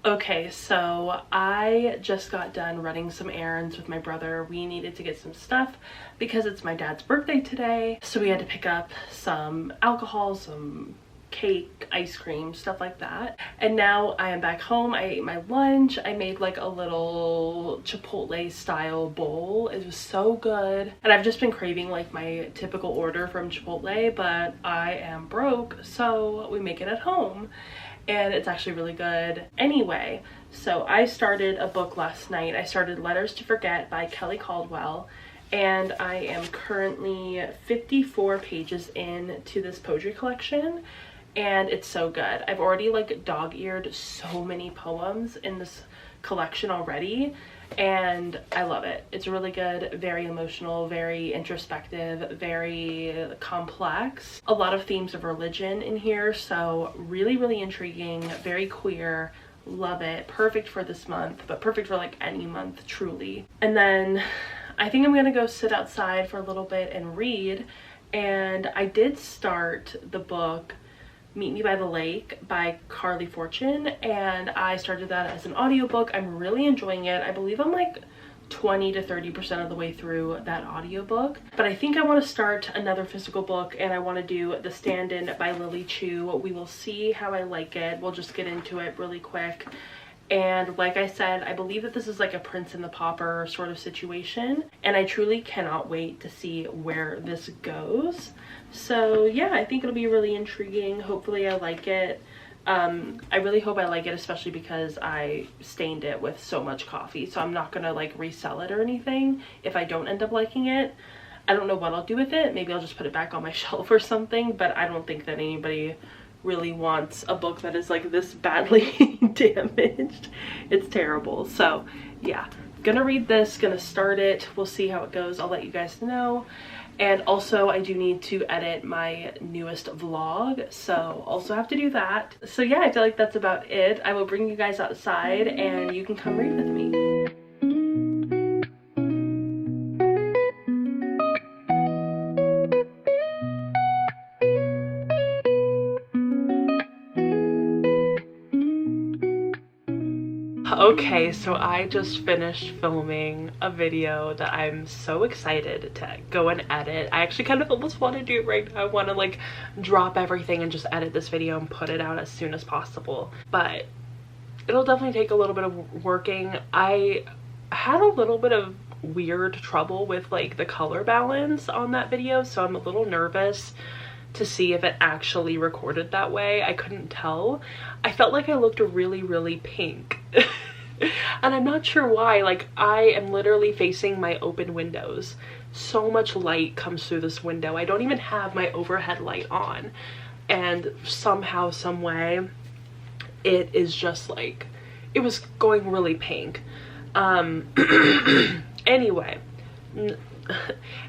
Okay, so I just got done running some errands with my brother. We needed to get some stuff because it's my dad's birthday today. So we had to pick up some alcohol, some cake, ice cream, stuff like that. And now I am back home. I ate my lunch. I made like a little Chipotle style bowl. It was so good. And I've just been craving like my typical order from Chipotle, but I am broke, so we make it at home. And it's actually really good. Anyway, so I started a book last night. I started Letters to Forget by Kelly Caldwell, and I am currently 54 pages into this poetry collection, and it's so good. I've already like dog-eared so many poems in this collection already, and I love it. It's really good, very emotional, very introspective, very complex. A lot of themes of religion in here, so really, really intriguing, very queer. Love it. Perfect for this month, but perfect for like any month, truly. And then I think I'm gonna go sit outside for a little bit and read. And I did start the book Meet Me by the Lake by Carley Fortune, and I started that as an audiobook. I'm really enjoying it. I believe I'm like 20 to 30% of the way through that audiobook, but I think I want to start another physical book, and I want to do The Stand-In by Lily Chu. We will see how I like it. We'll just get into it really quick. And like I said, I believe that this is like a Prince and the Pauper sort of situation, and I truly cannot wait to see where this goes. So yeah, I think it'll be really intriguing. Hopefully I like it. I really hope I like it, especially because I stained it with so much coffee, so I'm not gonna like resell it or anything if I don't end up liking it. I don't know what I'll do with it. Maybe I'll just put it back on my shelf or something, but I don't think that anybody really wants a book that is like this badly damaged. It's terrible. So yeah, gonna read this, gonna start it. We'll see how it goes. I'll let you guys know. And also I do need to edit my newest vlog, so also have to do that. So yeah, I feel like that's about it. I will bring you guys outside and you can come read with me. Okay, so I just finished filming a video that I'm so excited to go and edit. I actually kind of almost want to do it right now. I want to like drop everything and just edit this video and put it out as soon as possible. But it'll definitely take a little bit of working. I had a little bit of weird trouble with like the color balance on that video, so I'm a little nervous to see if it actually recorded that way. I couldn't tell. I felt like I looked really, really pink. And I'm not sure why. Like, I am literally facing my open windows. So much light comes through this window. I don't even have my overhead light on. And somehow, some way, it is just like, it was going really pink. Anyway,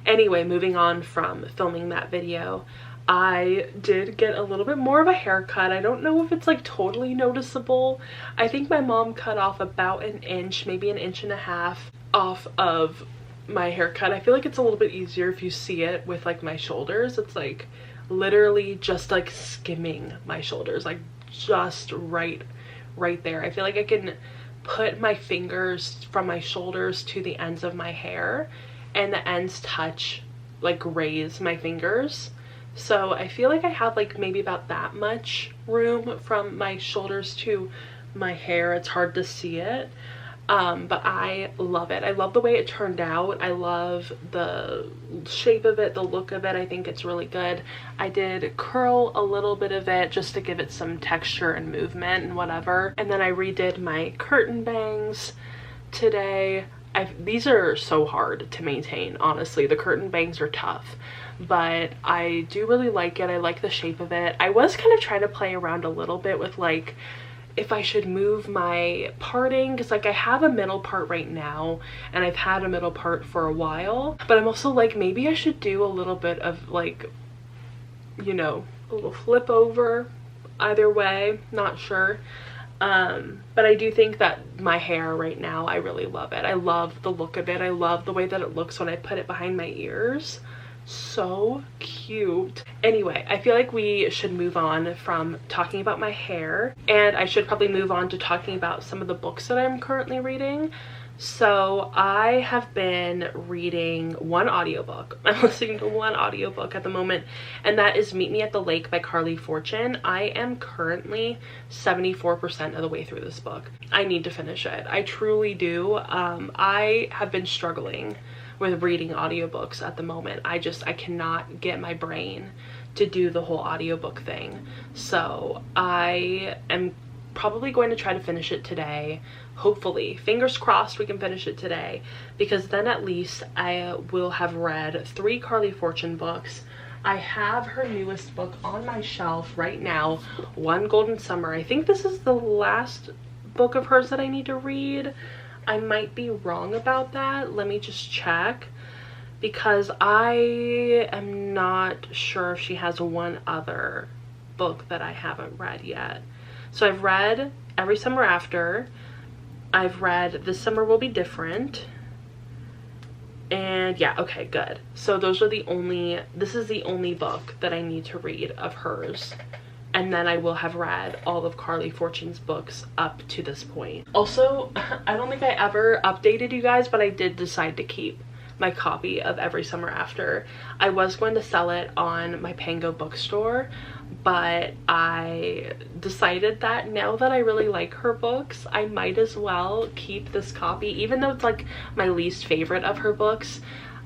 moving on from filming that video, I did get a little bit more of a haircut. I don't know if it's like totally noticeable. I think my mom cut off about an inch, maybe an inch and a half off of my haircut. I feel like it's a little bit easier if you see it with like my shoulders. It's like literally just like skimming my shoulders, like just right there. I feel like I can put my fingers from my shoulders to the ends of my hair, and the ends touch, like graze my fingers. So I feel like I have like maybe about that much room from my shoulders to my hair. It's hard to see it, but I love it. I love the way it turned out. I love the shape of it, the look of it. I think it's really good. I did curl a little bit of it just to give it some texture and movement and whatever. And then I redid my curtain bangs today. These are so hard to maintain, honestly. The curtain bangs are tough, but I do really like it. I like the shape of it. I was kind of trying to play around a little bit with like if I should move my parting, because like I have a middle part right now and I've had a middle part for a while, but I'm also like, maybe I should do a little bit of like, you know, a little flip over. Either way, not sure. But I do think that my hair right now, I really love it. I love the look of it. I love the way that it looks when I put it behind my ears. So cute. Anyway, I feel like we should move on from talking about my hair, and I should probably move on to talking about some of the books that I'm currently reading. So I have been reading one audiobook. I'm listening to one audiobook at the moment, and that is Meet Me at the Lake by Carley Fortune. I am currently 74% of the way through this book. I need to finish it. I truly do. I have been struggling with reading audiobooks at the moment. I cannot get my brain to do the whole audiobook thing. So I am probably going to try to finish it today. Hopefully, fingers crossed, we can finish it today, because then at least I will have read 3 Carley Fortune books. I have her newest book on my shelf right now, One Golden Summer. I think this is the last book of hers that I need to read. I might be wrong about that. Let me just check, because I am not sure if she has one other book that I haven't read yet. So I've read Every Summer After. I've read This Summer Will Be Different. And yeah, okay, good. So this is the only book that I need to read of hers. And then I will have read all of Carley Fortune's books up to this point. Also, I don't think I ever updated you guys, but I did decide to keep my copy of Every Summer After. I was going to sell it on my Pango bookstore, but I decided that now that I really like her books, I might as well keep this copy. Even though it's like my least favorite of her books,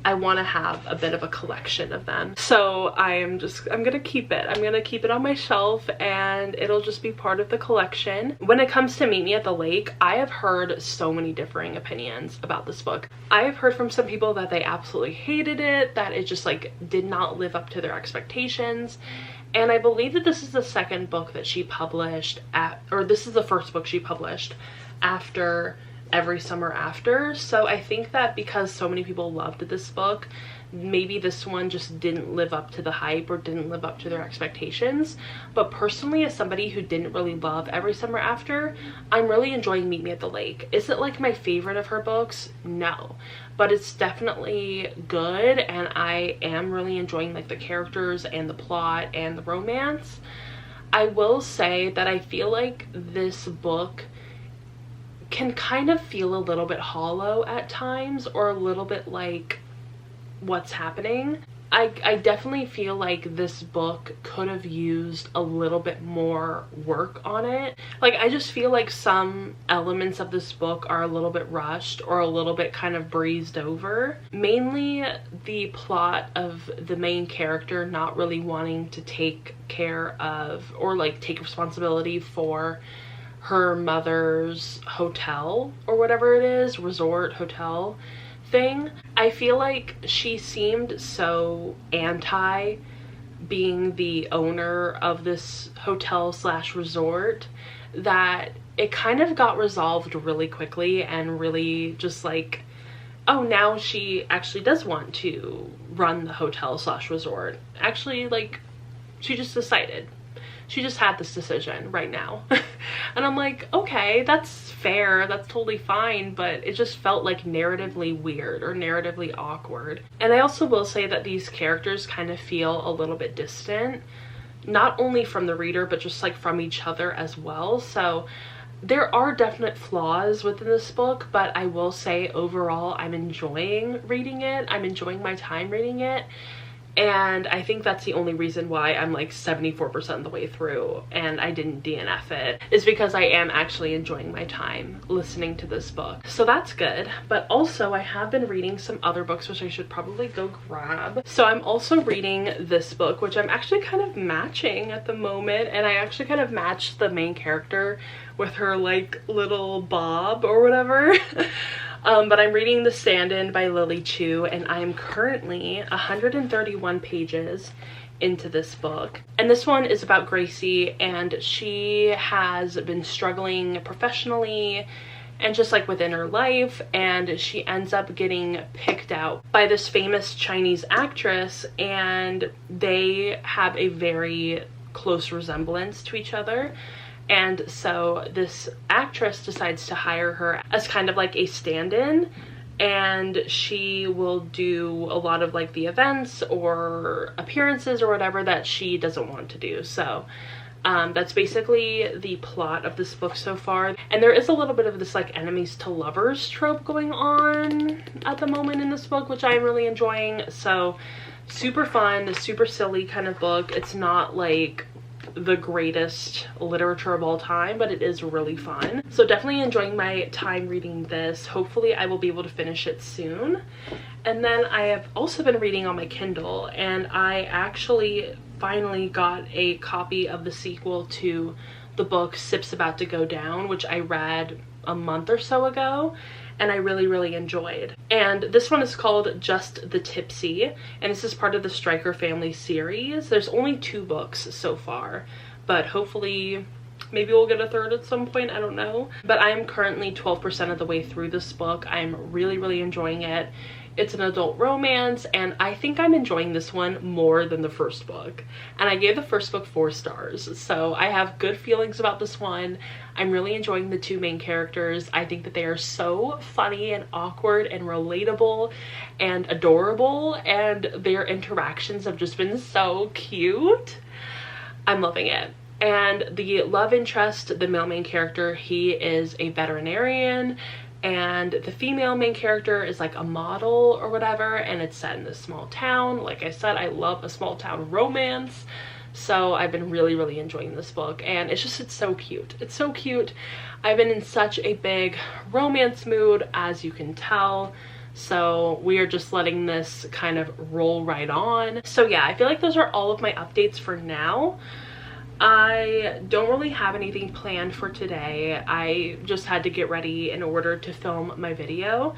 I want to have a bit of a collection of them. So I'm gonna keep it. I'm gonna keep it on my shelf, and it'll just be part of the collection. When it comes to Meet Me at the Lake, I have heard so many differing opinions about this book. I have heard from some people that they absolutely hated it, that it just like did not live up to their expectations. And I believe that this is the second book that she published or this is the first book she published after Every Summer After. So I think that because so many people loved this book, maybe this one just didn't live up to the hype or didn't live up to their expectations. But personally, as somebody who didn't really love Every Summer After, I'm really enjoying Meet Me at the Lake. Is it like my favorite of her books? No, but it's definitely good, and I am really enjoying like the characters and the plot and the romance. I will say that I feel like this book can kind of feel a little bit hollow at times, or a little bit like, what's happening? I definitely feel like this book could have used a little bit more work on it. Like, I just feel like some elements of this book are a little bit rushed or a little bit kind of breezed over. Mainly the plot of the main character not really wanting to take care of or like take responsibility for her mother's hotel or whatever it is, resort, hotel thing. I feel like she seemed so anti being the owner of this hotel slash resort that it kind of got resolved really quickly, and really just like, oh, now she actually does want to run the hotel slash resort. Actually, like, she just decided. She just had this decision right now. And I'm like, okay, that's fair, that's totally fine, but it just felt like narratively weird or narratively awkward. And I also will say that these characters kind of feel a little bit distant, not only from the reader, but just like from each other as well. So there are definite flaws within this book, but I will say overall I'm enjoying reading it. I'm enjoying my time reading it. And I think that's the only reason why I'm like 74% of the way through and I didn't DNF it, is because I am actually enjoying my time listening to this book. So that's good. But also I have been reading some other books, which I should probably go grab. So I'm also reading this book, which I'm actually kind of matching at the moment. And I actually kind of matched the main character with her like little bob or whatever. But I'm reading The Stand-In by Lily Chu, and I am currently 131 pages into this book. And this one is about Gracie, and she has been struggling professionally and just like within her life, and she ends up getting picked out by this famous Chinese actress, and they have a very close resemblance to each other. And so this actress decides to hire her as kind of like a stand-in, and she will do a lot of like the events or appearances or whatever that she doesn't want to do. So that's basically the plot of this book so far. And there is a little bit of this like enemies to lovers trope going on at the moment in this book, which I'm really enjoying. So super fun, super silly kind of book. It's not like the greatest literature of all time, but it is really fun. So definitely enjoying my time reading this. Hopefully I will be able to finish it soon. And then I have also been reading on my Kindle, and I actually finally got a copy of the sequel to the book Sip's About to Go Down, which I read a month or so ago, and I really enjoyed. And this one is called Just the Tipsy, and this is part of the Stryker family series. There's only 2 books so far, but hopefully maybe we'll get a third at some point, I don't know. But I am currently 12% of the way through this book. I'm really enjoying it. It's an adult romance, and I think I'm enjoying this one more than the first book. And I gave the first book 4 stars, so I have good feelings about this one. I'm really enjoying the 2 main characters. I think that they are so funny and awkward and relatable and adorable, and their interactions have just been so cute. I'm loving it. And the love interest, the male main character, he is a veterinarian, and the female main character is like a model or whatever, and it's set in this small town. Like I said, I love a small town romance, so I've been really enjoying this book, and it's so cute. It's so cute. I've been in such a big romance mood, as you can tell, so we are just letting this kind of roll right on. So yeah, I feel like those are all of my updates for now. I don't really have anything planned for today. I just had to get ready in order to film my video,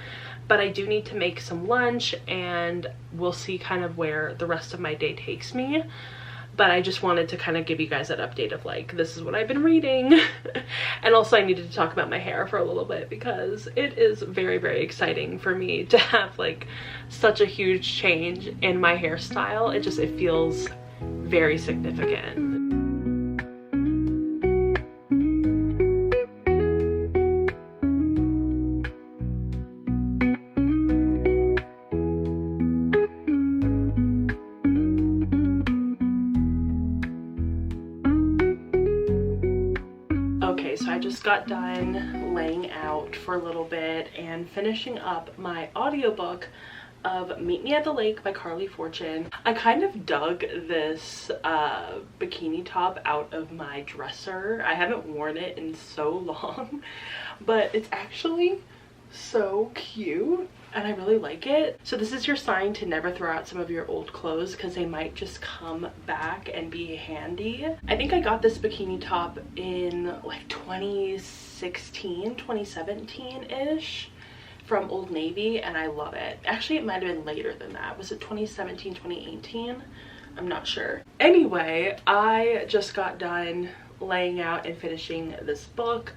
but I do need to make some lunch, and we'll see kind of where the rest of my day takes me. But I just wanted to kind of give you guys that update of like, this is what I've been reading. And also I needed to talk about my hair for a little bit, because it is very exciting for me to have like such a huge change in my hairstyle. It feels very significant. So I just got done laying out for a little bit and finishing up my audiobook of Meet Me at the Lake by Carley Fortune. I kind of dug this bikini top out of my dresser. I haven't worn it in so long, but it's actually so cute and I really like it. So this is your sign to never throw out some of your old clothes, because they might just come back and be handy. I think I got this bikini top in like 2016, 2017-ish from Old Navy, and I love it. Actually, it might have been later than that. Was it 2017, 2018? I'm not sure. Anyway, I just got done laying out and finishing this book,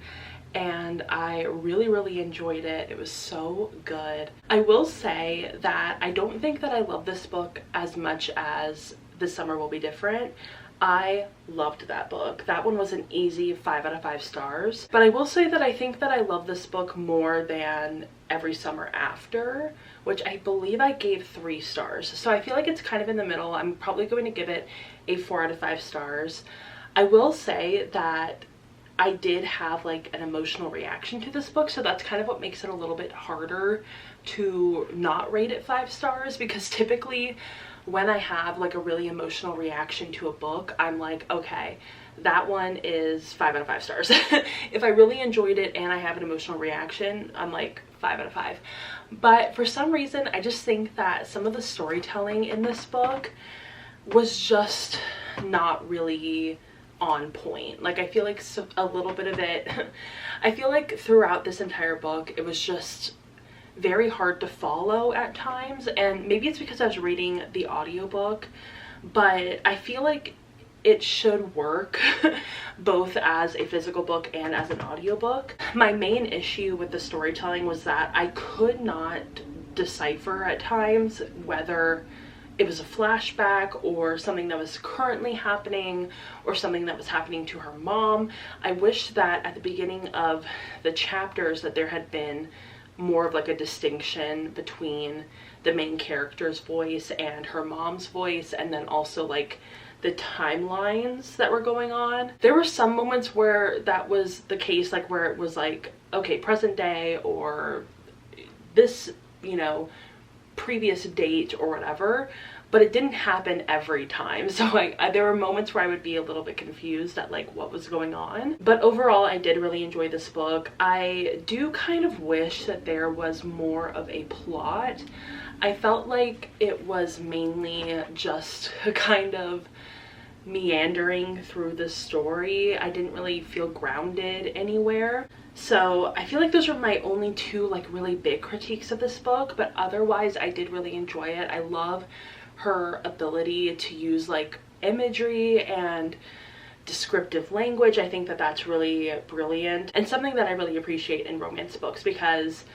and I really enjoyed it. It was so good. I will say that I don't think that I love this book as much as This Summer Will Be Different. I loved that book. That one was an easy 5 out of 5 stars. But I will say that I think that I love this book more than Every Summer After, which I believe I gave 3 stars. So I feel like it's kind of in the middle. I'm probably going to give it a 4 out of 5 stars. I will say that I did have like an emotional reaction to this book, so that's kind of what makes it a little bit harder to not rate it 5 stars, because typically when I have like a really emotional reaction to a book, I'm like, okay, that one is 5 out of 5 stars. If I really enjoyed it and I have an emotional reaction, I'm like 5 out of 5. But for some reason, I just think that some of the storytelling in this book was just not really on point. Like, I feel like a little bit of it, I feel like throughout this entire book, it was just very hard to follow at times, and maybe it's because I was reading the audiobook, but I feel like it should work both as a physical book and as an audiobook. My main issue with the storytelling was that I could not decipher at times whether it was a flashback or something that was currently happening or something that was happening to her mom. I wish that at the beginning of the chapters that there had been more of like a distinction between the main character's voice and her mom's voice, and then also like the timelines that were going on. There were some moments where that was the case, like where it was like, okay, present day or this, you know, previous date or whatever, but it didn't happen every time. So there were moments where I would be a little bit confused at like what was going on. But overall, I did really enjoy this book. I do kind of wish that there was more of a plot. I felt like it was mainly just kind of meandering through the story. I didn't really feel grounded anywhere. So I feel like those are my only two like really big critiques of this book, but otherwise I did really enjoy it. I love her ability to use like imagery and descriptive language. I think that that's really brilliant and something that I really appreciate in romance books, because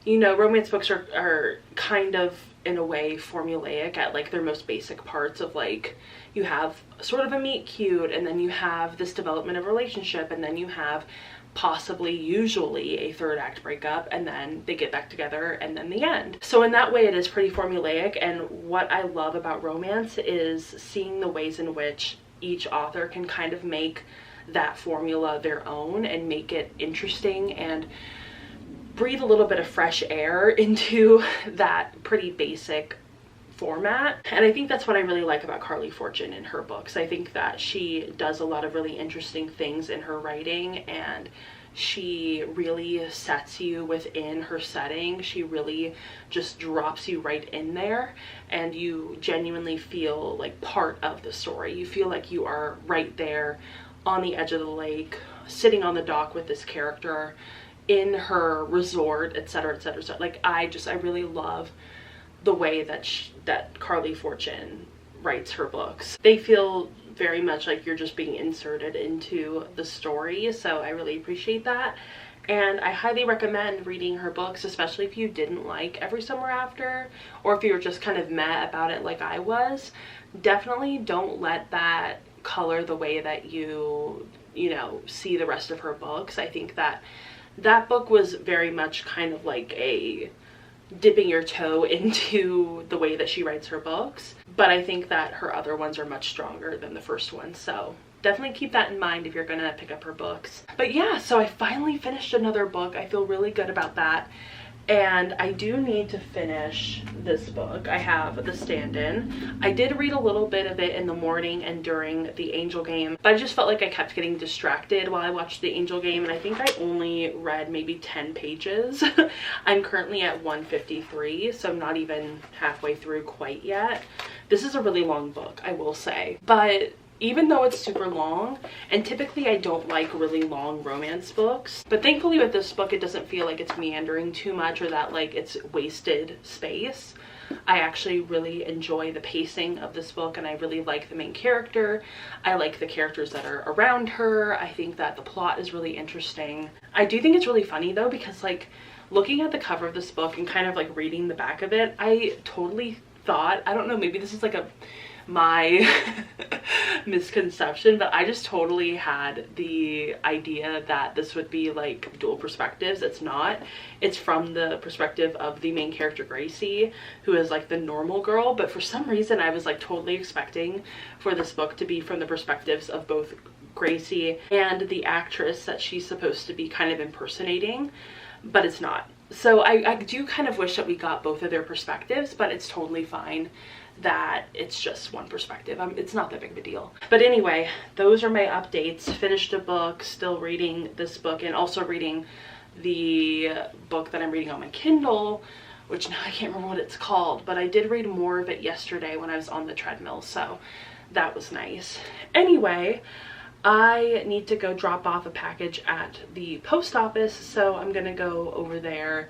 you know, romance books are kind of in a way formulaic at like their most basic parts of like, you have sort of a meet cute, and then you have this development of relationship, and then you have possibly usually a third act breakup, and then they get back together, and then the end. So in that way it is pretty formulaic, and what I love about romance is seeing the ways in which each author can kind of make that formula their own and make it interesting and breathe a little bit of fresh air into that pretty basic format. And I think that's what I really like about Carley Fortune in her books. I think that she does a lot of really interesting things in her writing, and she really sets you within her setting. She really just drops you right in there, and you genuinely feel like part of the story. You feel like you are right there on the edge of the lake, sitting on the dock with this character in her resort, etc., etc. So like I really love the way that that Carley Fortune writes her books. They feel very much like you're just being inserted into the story, so I really appreciate that. And I highly recommend reading her books, especially if you didn't like Every Summer After, or if you were just kind of meh about it like I was. Definitely don't let that color the way that you know, see the rest of her books. I think that that book was very much kind of like a dipping your toe into the way that she writes her books, but I think that her other ones are much stronger than the first one, so definitely keep that in mind if you're gonna pick up her books. But yeah, so I finally finished another book. I feel really good about that. And I do need to finish this book. I have The Stand-In. I did read a little bit of it in the morning and during the Angel Game, but I just felt like I kept getting distracted while I watched the Angel Game, and I think I only read maybe 10 pages. I'm currently at 153, so I'm not even halfway through quite yet. This is a really long book, I will say, but even though it's super long, and typically I don't like really long romance books, but thankfully with this book it doesn't feel like it's meandering too much or that like it's wasted space. I actually really enjoy the pacing of this book, and I really like the main character. I like the characters that are around her. I think that the plot is really interesting. I do think it's really funny though, because like looking at the cover of this book and kind of like reading the back of it, I totally thought, I don't know, maybe this is like my misconception, but I just totally had the idea that this would be like dual perspectives. It's not. It's from the perspective of the main character Gracie, who is like the normal girl, but for some reason I was like totally expecting for this book to be from the perspectives of both Gracie and the actress that she's supposed to be kind of impersonating, but it's not. So I do kind of wish that we got both of their perspectives, but it's totally fine that it's just one perspective. It's not that big of a deal. But anyway, those are my updates. Finished a book, still reading this book, and also reading the book that I'm reading on my Kindle, which now I can't remember what it's called, but I did read more of it yesterday when I was on the treadmill, so that was nice. Anyway, I need to go drop off a package at the post office, so I'm gonna go over there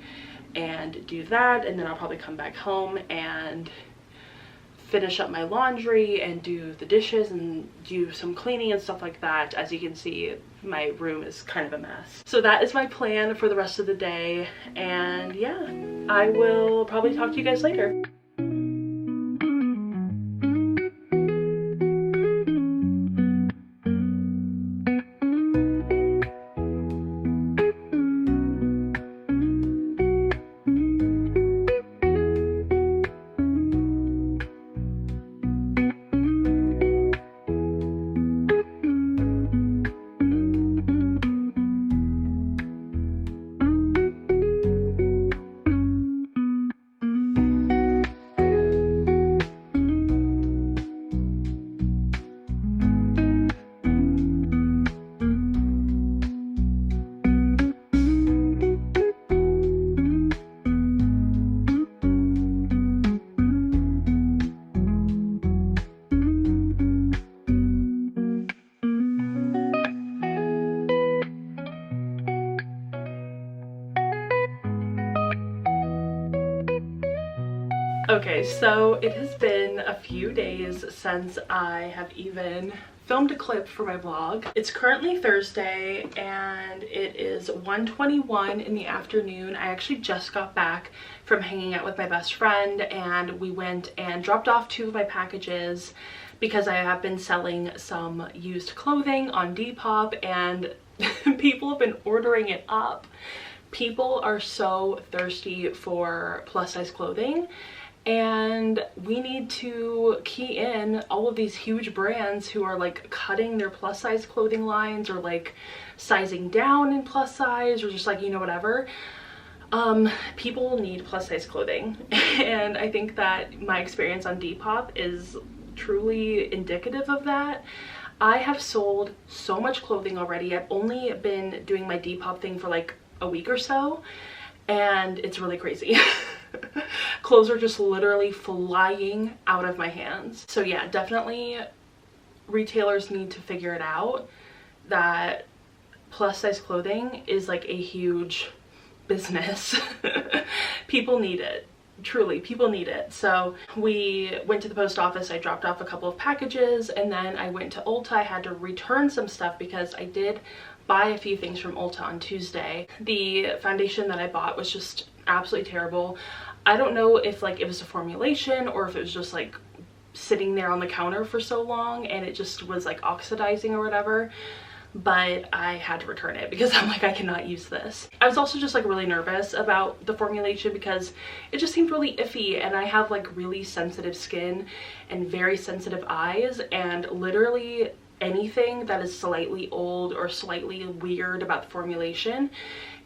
and do that, and then I'll probably come back home and finish up my laundry and do the dishes and do some cleaning and stuff like that. As you can see, my room is kind of a mess. So that is my plan for the rest of the day, and yeah, I will probably talk to you guys later. Okay, so it has been a few days since I have even filmed a clip for my vlog. It's currently Thursday and it is 1:21 in the afternoon. I actually just got back from hanging out with my best friend and we went and dropped off 2 of my packages because I have been selling some used clothing on Depop and people have been ordering it up. People are so thirsty for plus size clothing, and we need to key in all of these huge brands who are like cutting their plus size clothing lines or like sizing down in plus size or just like, you know, whatever. People need plus size clothing and I think that my experience on Depop is truly indicative of that. I have sold so much clothing already. I've only been doing my Depop thing for like a week or so and it's really crazy. Clothes are just literally flying out of my hands. So yeah, definitely retailers need to figure it out that plus size clothing is like a huge business. People need it. Truly, people need it. So we went to the post office, I dropped off a couple of packages, and then I went to Ulta. I had to return some stuff because I did buy a few things from Ulta on Tuesday. The foundation that I bought was just absolutely terrible. I don't know if like it was a formulation or if it was just like sitting there on the counter for so long and it just was like oxidizing or whatever, but I had to return it because I'm like, I cannot use this. I was also just like really nervous about the formulation because it just seemed really iffy and I have like really sensitive skin and very sensitive eyes, and literally anything that is slightly old or slightly weird about the formulation,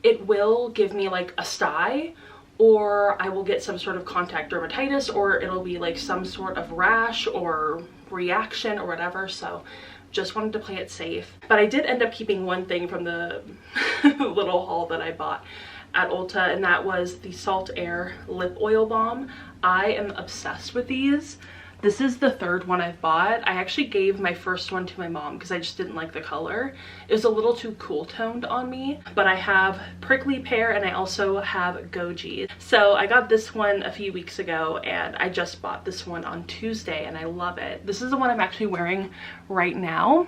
it will give me like a sty, or I will get some sort of contact dermatitis, or it'll be like some sort of rash or reaction or whatever. So just wanted to play it safe. But I did end up keeping one thing from the little haul that I bought at Ulta, and that was the Saltair lip oil balm. I am obsessed with these. This is the 3rd one I've bought. I actually gave my first one to my mom because I just didn't like the color. It was a little too cool toned on me, but I have prickly pear and I also have goji. So I got this one a few weeks ago and I just bought this one on Tuesday and I love it. This is the one I'm actually wearing right now.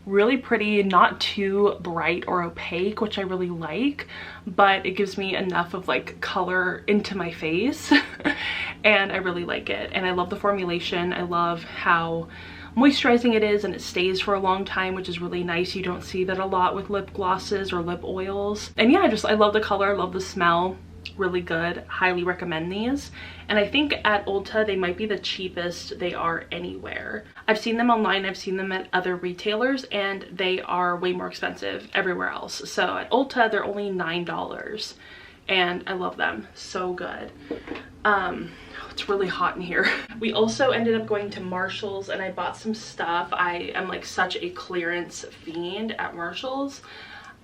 Really pretty, not too bright or opaque, which I really like, but it gives me enough of like color into my face and I really like it. And I love the formulation. I love how moisturizing it is and it stays for a long time, which is really nice. You don't see that a lot with lip glosses or lip oils. And yeah, I love the color, I love the smell. Really good. Highly recommend these. And I think at Ulta they might be the cheapest they are anywhere. I've seen them online, I've seen them at other retailers, and they are way more expensive everywhere else. So at Ulta they're only $9 and I love them. So good. It's really hot in here. We also ended up going to Marshall's and I bought some stuff. I am like such a clearance fiend at Marshall's.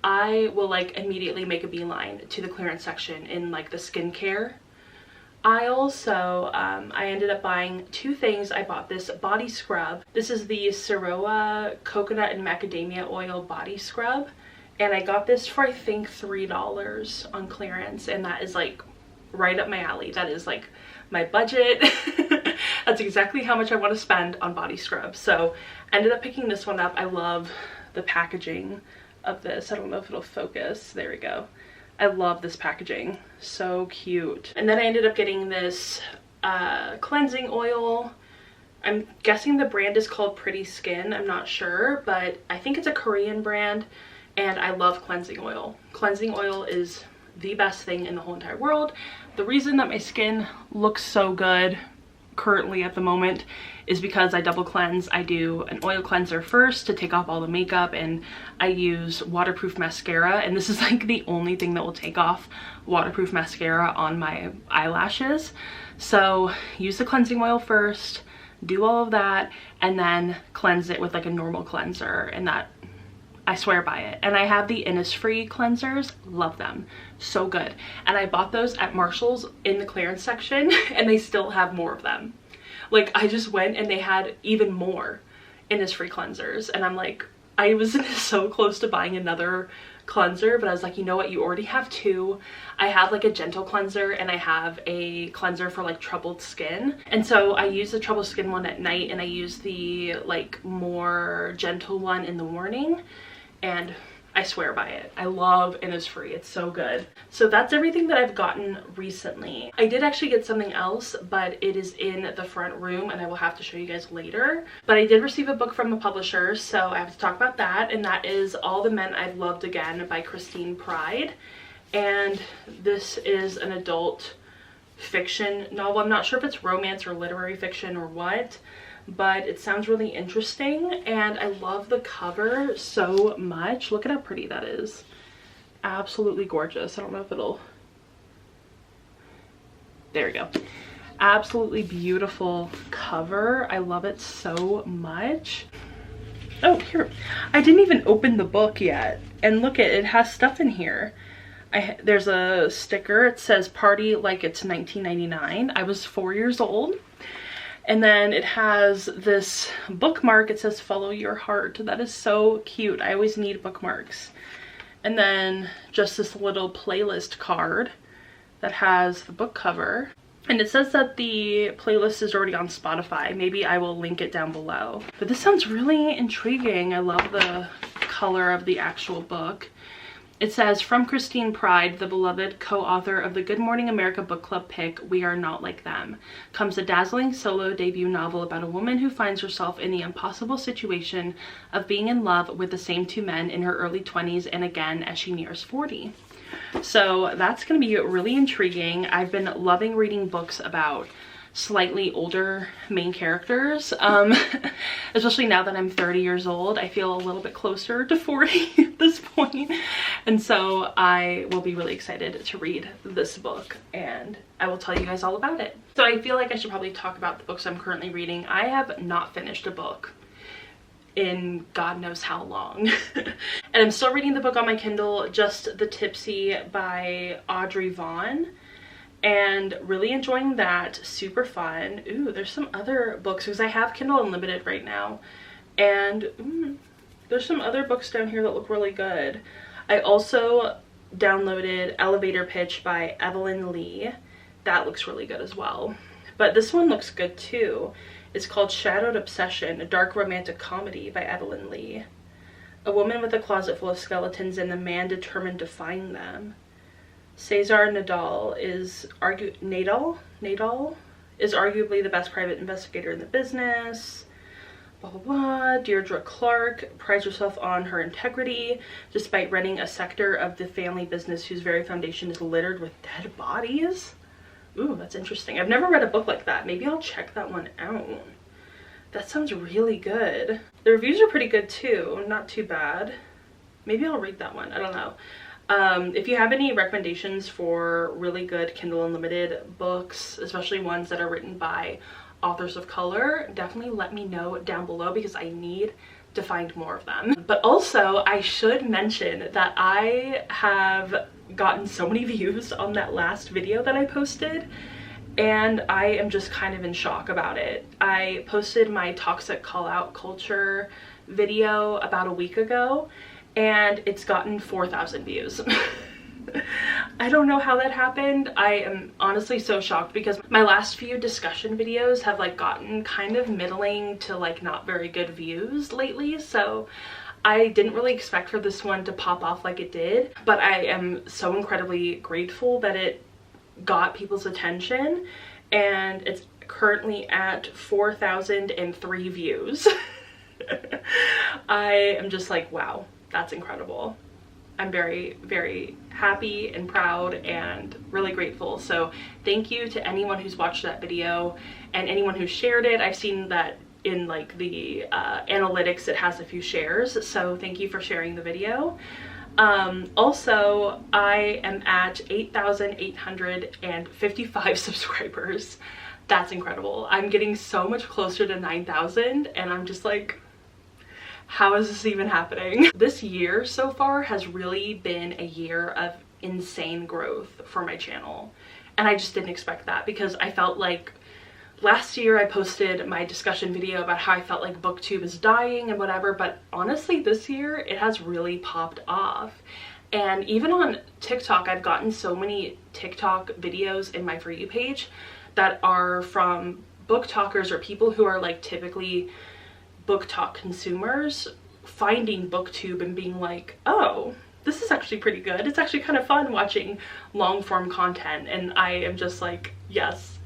I will like immediately make a beeline to the clearance section in like the skincare aisle. So I ended up buying 2 things. I bought this body scrub. This is the CIROA coconut and macadamia oil body scrub, and I got this for I think $3 on clearance, and that is like right up my alley. That is like my budget. That's exactly how much I want to spend on body scrub. So I ended up picking this one up. I love the packaging of this. I don't know if it'll focus. There we go. I love this packaging. So cute. And then I ended up getting this cleansing oil. I'm guessing the brand is called PrettySkin. I'm not sure, but I think it's a Korean brand, and I love cleansing oil. Cleansing oil is the best thing in the whole entire world. The reason that my skin looks so good currently at the moment is because I double cleanse. I do an oil cleanser first to take off all the makeup, and I use waterproof mascara, and this is like the only thing that will take off waterproof mascara on my eyelashes. So use the cleansing oil first, do all of that, and then cleanse it with like a normal cleanser, and that, I swear by it. And I have the Innisfree cleansers, love them, so good. And I bought those at Marshall's in the clearance section and they still have more of them. Like I just went and they had even more Innisfree cleansers, and I'm like, I was so close to buying another cleanser, but I was like, you know what, you already have two. I have like a gentle cleanser and I have a cleanser for like troubled skin, and so I use the troubled skin one at night and I use the like more gentle one in the morning, and I swear by it. I love Innisfree. It's so good. So that's everything that I've gotten recently. I did actually get something else, but it is in the front room and I will have to show you guys later. But I did receive a book from the publisher, so I have to talk about that, and that is All the Men I've Loved Again by Christine Pride. And this is an adult fiction novel. I'm not sure if it's romance or literary fiction or what, but it sounds really interesting and I love the cover so much. Look at how pretty that is. Absolutely gorgeous. I don't know if it'll... There we go. Absolutely beautiful cover. I love it so much. Oh, here. I didn't even open the book yet. And look, it has stuff in here. There's a sticker. It says party like it's 1999. I was 4 years old. And then it has this bookmark. It says follow your heart. That is so cute. I always need bookmarks. And then just this little playlist card that has the book cover. And it says that the playlist is already on Spotify. Maybe I will link it down below. But this sounds really intriguing. I love the color of the actual book. It says, from Christine Pride, the beloved co-author of the Good Morning America book club pick, We Are Not Like Them, comes a dazzling solo debut novel about a woman who finds herself in the impossible situation of being in love with the same two men in her early 20s and again as she nears 40. So that's going to be really intriguing. I've been loving reading books about slightly older main characters, especially now that I'm 30 years old. I feel a little bit closer to 40 at this point, and so I will be really excited to read this book and I will tell you guys all about it. So I feel like I should probably talk about the books I'm currently reading. I have not finished a book in God knows how long. And I'm still reading the book on my Kindle, just the Tipsy by Audrey Vaughn, and really enjoying that. Super fun. Ooh, there's some other books because I have Kindle Unlimited right now, and there's some other books down here that look really good. I also downloaded Elevator Pitch by Evelyn Lee. That looks really good as well. But this one looks good too. It's called Shadowed Obsession, a dark romantic comedy by Evelyn Lee. A woman with a closet full of skeletons and a man determined to find them. Cesar Nadal is arguably the best private investigator in the business. Blah, blah, blah. Deirdre Clark prides herself on her integrity despite running a sector of the family business whose very foundation is littered with dead bodies. Ooh, that's interesting. I've never read a book like that. Maybe I'll check that one out. That sounds really good. The reviews are pretty good too. Not too bad. Maybe I'll read that one. I don't know. If you have any recommendations for really good Kindle Unlimited books, especially ones that are written by authors of color, definitely let me know down below because I need to find more of them. But also, I should mention that I have gotten so many views on that last video that I posted, and I am just kind of in shock about it. I posted my toxic call out culture video about a week ago, and it's gotten 4,000 views. I don't know how that happened. I am honestly so shocked because my last few discussion videos have like gotten kind of middling to like not very good views lately, so I didn't really expect for this one to pop off like it did, but I am so incredibly grateful that it got people's attention, and it's currently at 4,003 views. I am just like, wow. That's incredible. I'm very, very happy and proud and really grateful. So thank you to anyone who's watched that video and anyone who shared it. I've seen that in like the analytics, it has a few shares. So thank you for sharing the video. Also, I am at 8,855 subscribers. That's incredible. I'm getting so much closer to 9,000 and I'm just like, how is this even happening? This year so far has really been a year of insane growth for my channel, and I just didn't expect that because I felt like last year I posted my discussion video about how I felt like booktube is dying and whatever, but honestly this year it has really popped off, And even on TikTok, I've gotten so many TikTok videos in my For You page that are from book talkers or people who are like typically BookTok consumers finding booktube and being like, oh, this is actually pretty good. It's actually kind of fun watching long form content. And I am just like, yes,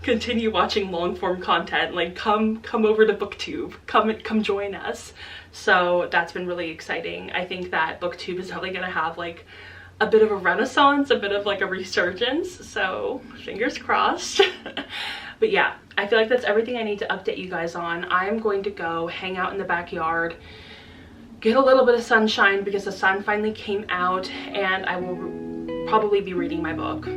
continue watching long form content. Like come over to booktube, come join us. So that's been really exciting. I think that booktube is definitely gonna have like a bit of a renaissance, a bit of like a resurgence. So fingers crossed. But yeah, I feel like that's everything I need to update you guys on. I'm going to go hang out in the backyard, get a little bit of sunshine because the sun finally came out, and I will probably be reading my book.